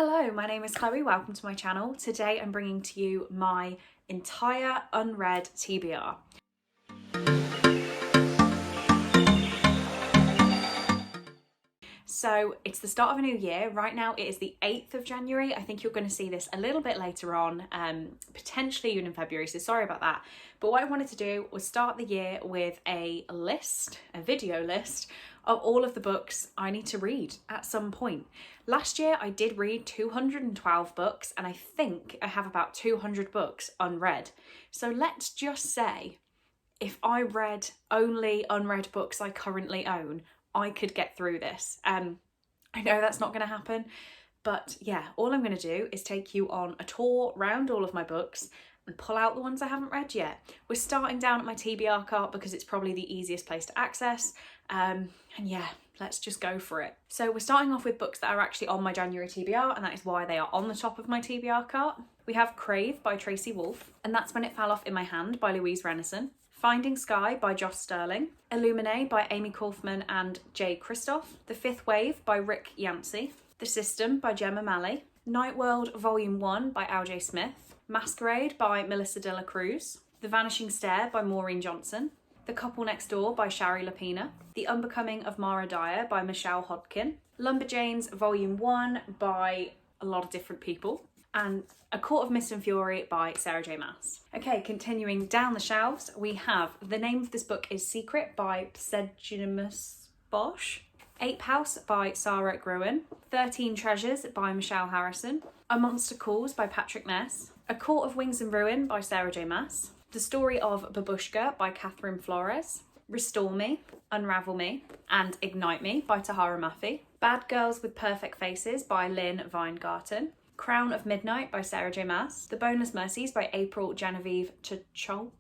Hello, my name is Chloe, welcome to my channel. Today I'm bringing to you my entire unread TBR. So it's the start of a new year. Right now it is the 8th of January. I think you're going to see this a little bit later on, potentially even in February, so sorry about that. But what I wanted to do was start the year with a video list of all of the books I need to read at some point. Last year I did read 212 books and I think I have about 200 books unread. So let's just say if I read only unread books I currently own, I could get through this. I know that's not going to happen, but yeah, all I'm going to do is take you on a tour around all of my books and pull out the ones I haven't read yet. We're starting down at my TBR cart because it's probably the easiest place to access. And yeah, let's just go for it. So we're starting off with books that are actually on my January TBR, and that is why they are on the top of my TBR cart. We have Crave by Tracy Wolfe, and That's When It Fell Off in My Hand by Louise Renison. Finding Sky by Joss Sterling, Illuminae by Amy Kaufman and Jay Kristoff, The Fifth Wave by Rick Yancey, The System by Gemma Malley, Night World Volume 1 by Al J. Smith, Masquerade by Melissa de la Cruz, The Vanishing Stair by Maureen Johnson, The Couple Next Door by Shari Lapina, The Unbecoming of Mara Dyer by Michelle Hodkin, Lumberjanes Volume 1 by a lot of different people, and A Court of Mist and Fury by Sarah J. Maas. Okay, continuing down the shelves, we have the name of this book is Secret by Pseudonymous Bosch, Ape House by Sarah Gruen, 13 Treasures by Michelle Harrison, A Monster Calls by Patrick Ness, A Court of Wings and Ruin by Sarah J. Maas, The Story of Babushka by Catherine Flores, Restore Me, Unravel Me, and Ignite Me by Tahara Mafi, Bad Girls with Perfect Faces by Lynn Weingarten, Crown of Midnight by Sarah J. Maas, The Boneless Mercies by April Genevieve Tcholke,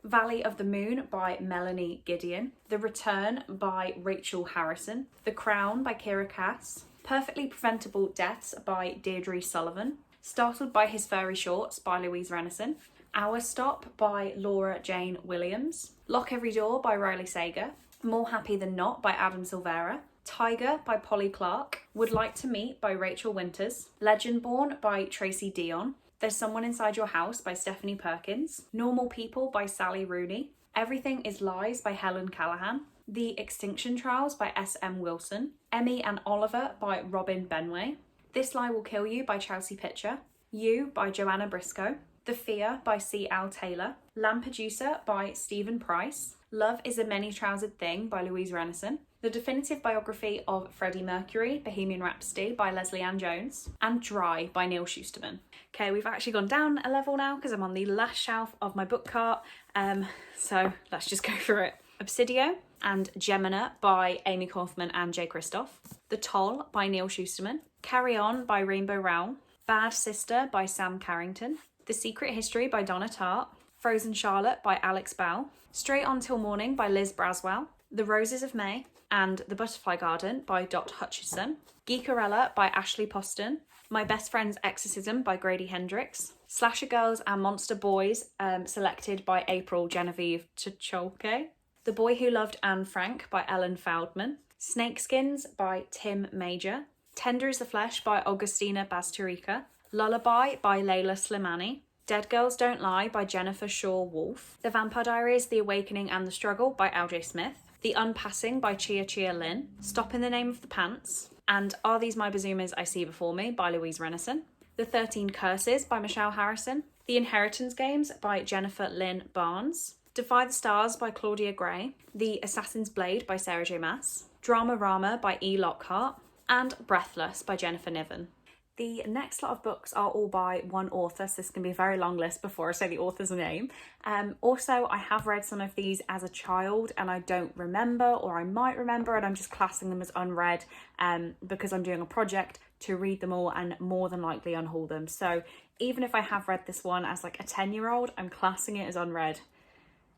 Valley of the Moon by Melanie Gideon, The Return by Rachel Harrison, The Crown by Kira Cass, Perfectly Preventable Deaths by Deirdre Sullivan, Startled by His Furry Shorts by Louise Renison, Our Stop by Laura Jane Williams, Lock Every Door by Riley Sager, More Happy Than Not by Adam Silvera, Tiger by Polly Clark, Would Like to Meet by Rachel Winters, Legendborn by Tracy Dion, There's Someone Inside Your House by Stephanie Perkins, Normal People by Sally Rooney, Everything Is Lies by Helen Callahan, The Extinction Trials by S.M. Wilson, Emmy and Oliver by Robin Benway, This Lie Will Kill You by Chelsea Pitcher, You by Joanna Briscoe, The Fear by C. Al Taylor, Lampedusa by Stephen Price, Love is a Many-Trousered Thing by Louise Renison, The Definitive Biography of Freddie Mercury, Bohemian Rhapsody by Leslie Ann Jones, and Dry by Neil Shusterman. Okay, we've actually gone down a level now because I'm on the last shelf of my book cart, so let's just go through it. Obsidio and Gemina by Amy Kaufman and Jay Kristoff, The Toll by Neil Shusterman, Carry On by Rainbow Rowell, Bad Sister by Sam Carrington, The Secret History by Donna Tartt, Frozen Charlotte by Alex Bell, Straight On Till Morning by Liz Braswell, The Roses of May and The Butterfly Garden by Dot Hutchison, Geekerella by Ashley Poston, My Best Friend's Exorcism by Grady Hendrix, Slasher Girls and Monster Boys selected by April Genevieve Tcholke, The Boy Who Loved Anne Frank by Ellen Feldman, Snakeskins by Tim Major, Tender is the Flesh by Augustina Bazturica, Lullaby by Layla Slimani, Dead Girls Don't Lie by Jennifer Shaw Wolfe, The Vampire Diaries, The Awakening and the Struggle by Al J. Smith, The Unpassing by Chia Chia Lin, Stop in the Name of the Pants, and Are These My Bazumas I See Before Me by Louise Renison, The 13 Curses by Michelle Harrison, The Inheritance Games by Jennifer Lynn Barnes, Defy the Stars by Claudia Gray, The Assassin's Blade by Sarah J. Maas, Drama Rama by E. Lockhart, and Breathless by Jennifer Niven. The next lot of books are all by one author, so this can be a very long list before I say the author's name. Also, I have read some of these as a child and I don't remember, or I might remember, and I'm just classing them as unread because I'm doing a project to read them all and more than likely unhaul them. So even if I have read this one as like a 10-year-old, I'm classing it as unread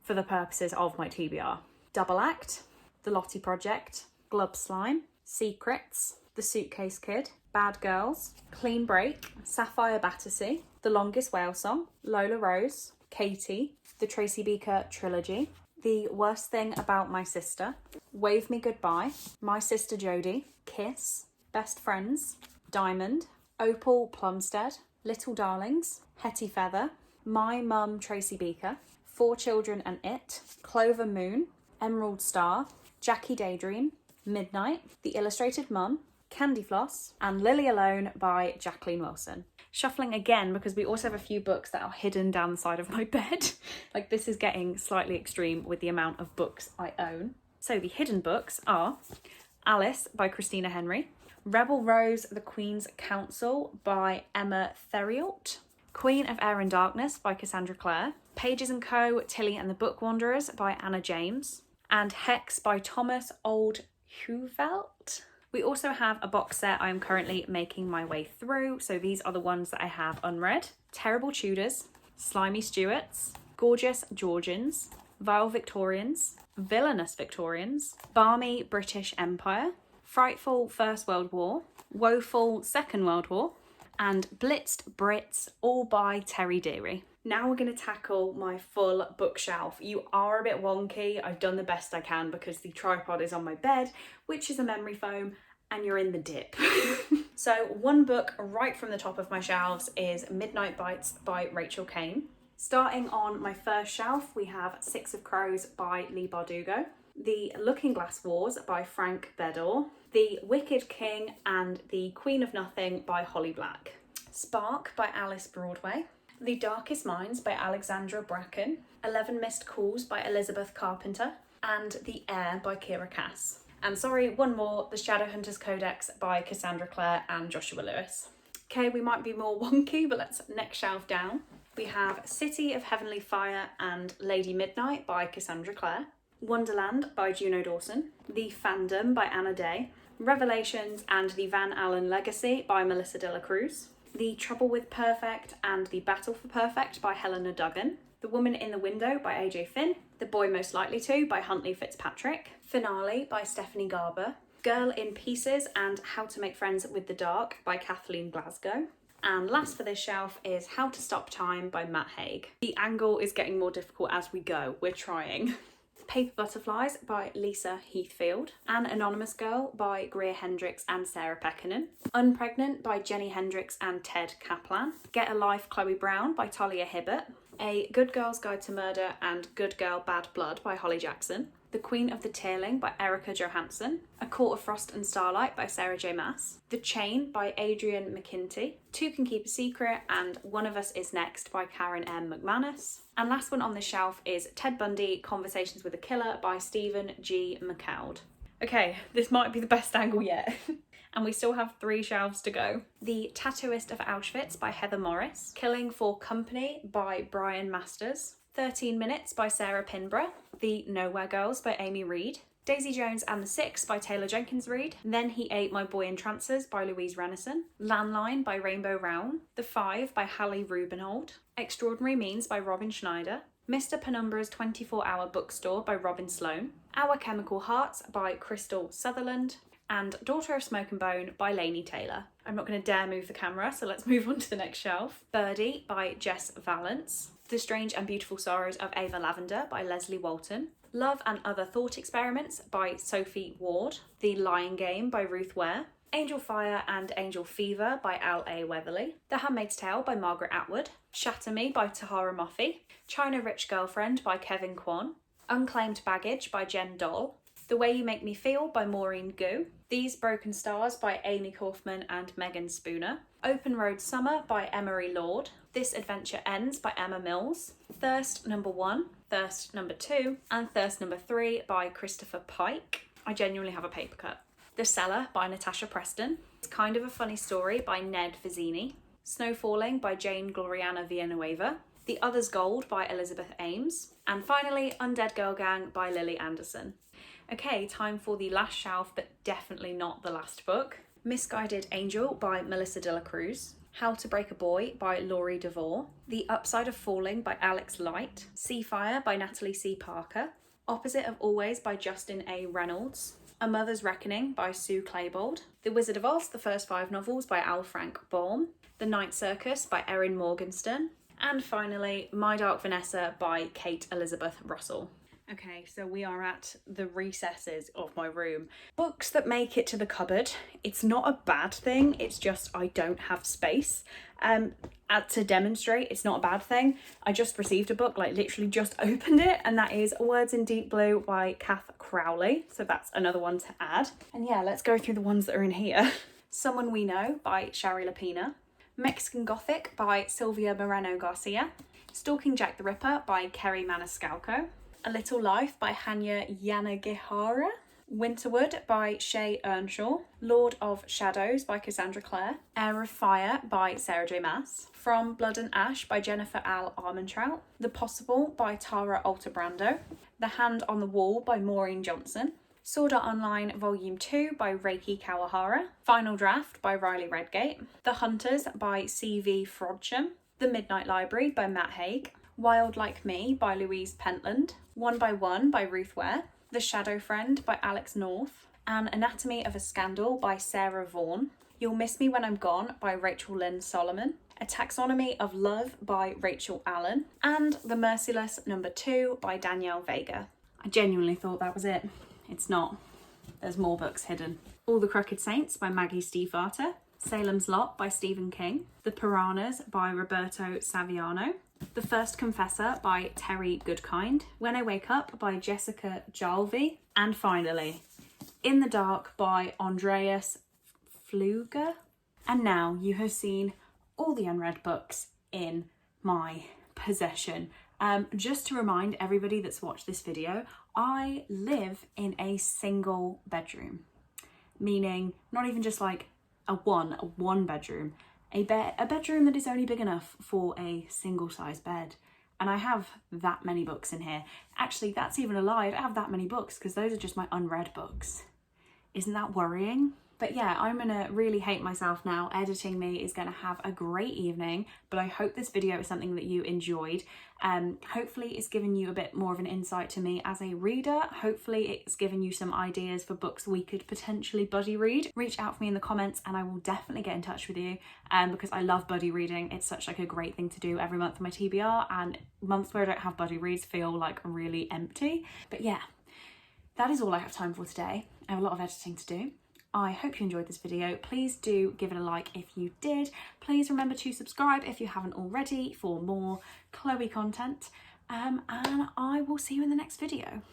for the purposes of my TBR. Double Act, The Lottie Project, Glub Slime, Secrets, The Suitcase Kid, Bad Girls, Clean Break, Sapphire Battersea, The Longest Whale Song, Lola Rose, Katie, The Tracy Beaker Trilogy, The Worst Thing About My Sister, Wave Me Goodbye, My Sister Jodie, Kiss, Best Friends, Diamond, Opal Plumstead, Little Darlings, Hetty Feather, My Mum Tracy Beaker, Four Children and It, Clover Moon, Emerald Star, Jackie Daydream, Midnight, The Illustrated Mum, Candy Floss, and Lily Alone by Jacqueline Wilson. Shuffling again because we also have a few books that are hidden down the side of my bed. Like, this is getting slightly extreme with the amount of books I own. So the hidden books are Alice by Christina Henry, Rebel Rose, The Queen's Counsel by Emma Theriault, Queen of Air and Darkness by Cassandra Clare, Pages & Co. Tilly and the Book Wanderers by Anna James, and Hex by Thomas Oldhuvelt. We also have a box set I am currently making my way through, so these are the ones that I have unread. Terrible Tudors, Slimy Stuarts, Gorgeous Georgians, Vile Victorians, Villainous Victorians, Balmy British Empire, Frightful First World War, Woeful Second World War, and Blitzed Brits, all by Terry Deary. Now we're going to tackle my full bookshelf. You are a bit wonky. I've done the best I can because the tripod is on my bed, which is a memory foam, and you're in the dip. So one book right from the top of my shelves is Midnight Bites by Rachel Caine. Starting on my first shelf, we have Six of Crows by Leigh Bardugo, The Looking Glass Wars by Frank Bedore, The Wicked King and The Queen of Nothing by Holly Black, Spark by Alice Broadway, The Darkest Minds by Alexandra Bracken, 11 Missed Calls by Elizabeth Carpenter, and The Air by Kira Cass. And sorry, one more, The Shadowhunters Codex by Cassandra Clare and Joshua Lewis. Okay, we might be more wonky, but let's next shelf down. We have City of Heavenly Fire and Lady Midnight by Cassandra Clare, Wonderland by Juno Dawson, The Fandom by Anna Day, Revelations and The Van Allen Legacy by Melissa de la Cruz, The Trouble with Perfect and The Battle for Perfect by Helena Duggan, The Woman in the Window by AJ Finn, The Boy Most Likely To by Huntley Fitzpatrick, Finale by Stephanie Garber, Girl in Pieces and How to Make Friends with the Dark by Kathleen Glasgow. And last for this shelf is How to Stop Time by Matt Haig. The angle is getting more difficult as we go, we're trying. Paper Butterflies by Lisa Heathfield, An Anonymous Girl by Greer Hendricks and Sarah Pekkanen, Unpregnant by Jenny Hendricks and Ted Kaplan, Get a Life Chloe Brown by Talia Hibbert, A Good Girl's Guide to Murder and Good Girl Bad Blood by Holly Jackson, The Queen of the Tearling by Erica Johansson, A Court of Frost and Starlight by Sarah J. Maas, The Chain by Adrian McKinty, Two Can Keep a Secret and One of Us Is Next by Karen M. McManus. And last one on this shelf is Ted Bundy, Conversations with a Killer by Stephen G. McCowd. Okay, this might be the best angle yet. And we still have 3 shelves to go. The Tattooist of Auschwitz by Heather Morris, Killing for Company by Brian Masters, 13 Minutes by Sarah Pinborough, The Nowhere Girls by Amy Reed, Daisy Jones and the Six by Taylor Jenkins Reid, Then He Ate My Boy in Trances by Louise Renison, Landline by Rainbow Rowan, The Five by Hallie Rubenhold, Extraordinary Means by Robin Schneider, Mr. Penumbra's 24-Hour Bookstore by Robin Sloan, Our Chemical Hearts by Crystal Sutherland, and Daughter of Smoke and Bone by Laini Taylor. I'm not going to dare move the camera, so let's move on to the next shelf. Birdie by Jess Vallance, The Strange and Beautiful Sorrows of Ava Lavender by Leslie Walton, Love and Other Thought Experiments by Sophie Ward, The Lying Game by Ruth Ware, Angel Fire and Angel Fever by Al A. Weatherly, The Handmaid's Tale by Margaret Atwood, Shatter Me by Tahara Moffey, China Rich Girlfriend by Kevin Kwan, Unclaimed Baggage by Jen Doll, The Way You Make Me Feel by Maureen Gu, These Broken Stars by Amy Kaufman and Megan Spooner, Open Road Summer by Emery Lord, This Adventure Ends by Emma Mills, Thirst Number 1, Thirst Number 2, and Thirst Number 3 by Christopher Pike. I genuinely have a paper cut. The Cellar by Natasha Preston, It's Kind of a Funny Story by Ned Vizzini, Snow Falling by Jane Gloriana Villanueva, The Other's Gold by Elizabeth Ames, and finally Undead Girl Gang by Lily Anderson. Okay, time for the last shelf, but definitely not the last book. Misguided Angel by Melissa de la Cruz, How to Break a Boy by Laurie DeVore, The Upside of Falling by Alex Light, Seafire by Natalie C. Parker, Opposite of Always by Justin A. Reynolds, A Mother's Reckoning by Sue Claybold, The Wizard of Oz, the first 5 novels by Al Frank Baum, The Night Circus by Erin Morgenstern, and finally My Dark Vanessa by Kate Elizabeth Russell. Okay, so we are at the recesses of my room. Books that make it to the cupboard, it's not a bad thing, it's just I don't have space. To demonstrate, it's not a bad thing. I just received a book, like literally just opened it, and that is Words in Deep Blue by Kath Crowley. So that's another one to add. And yeah, let's go through the ones that are in here. Someone We Know by Shari Lapina. Mexican Gothic by Silvia Moreno Garcia. Stalking Jack the Ripper by Kerry Maniscalco. A Little Life by Hanya Yanagihara. Winterwood by Shay Earnshaw. Lord of Shadows by Cassandra Clare. Air of Fire by Sarah J Maas. From Blood and Ash by Jennifer Al Armentrout. The Possible by Tara Altebrando. The Hand on the Wall by Maureen Johnson. Sword Art Online Volume 2 by Reiki Kawahara. Final Draft by Riley Redgate. The Hunters by C.V. Frodsham. The Midnight Library by Matt Haig. Wild Like Me by Louise Pentland. One by One by Ruth Ware. The Shadow Friend by Alex North. An Anatomy of a Scandal by Sarah Vaughan. You'll Miss Me When I'm Gone by Rachel Lynn Solomon. A Taxonomy of Love by Rachel Allen. And The Merciless No. 2 by Danielle Vega. I genuinely thought that was it. It's not. There's more books hidden. All the Crooked Saints by Maggie Stiefvater. Salem's Lot by Stephen King. The Piranhas by Roberto Saviano. The First Confessor by Terry Goodkind. When I Wake Up by Jessica Jalvi. And finally, In the Dark by Andreas Pfluger. And now you have seen all the unread books in my possession. Just to remind everybody that's watched this video, I live in a single bedroom, meaning not even just like a one bedroom, a bedroom that is only big enough for a single size bed. And I have that many books in here. Actually, that's even a lie. I don't have that many books because those are just my unread books. Isn't that worrying? But yeah, I'm gonna really hate myself now. Editing me is gonna have a great evening, but I hope this video is something that you enjoyed. Hopefully it's given you a bit more of an insight to me as a reader. Hopefully it's given you some ideas for books we could potentially buddy read. Reach out for me in the comments and I will definitely get in touch with you because I love buddy reading. It's such like a great thing to do every month for my TBR, and months where I don't have buddy reads feel like really empty. But yeah, that is all I have time for today. I have a lot of editing to do. I hope you enjoyed this video. Please do give it a like if you did. Please remember to subscribe if you haven't already for more Chloe content. And I will see you in the next video.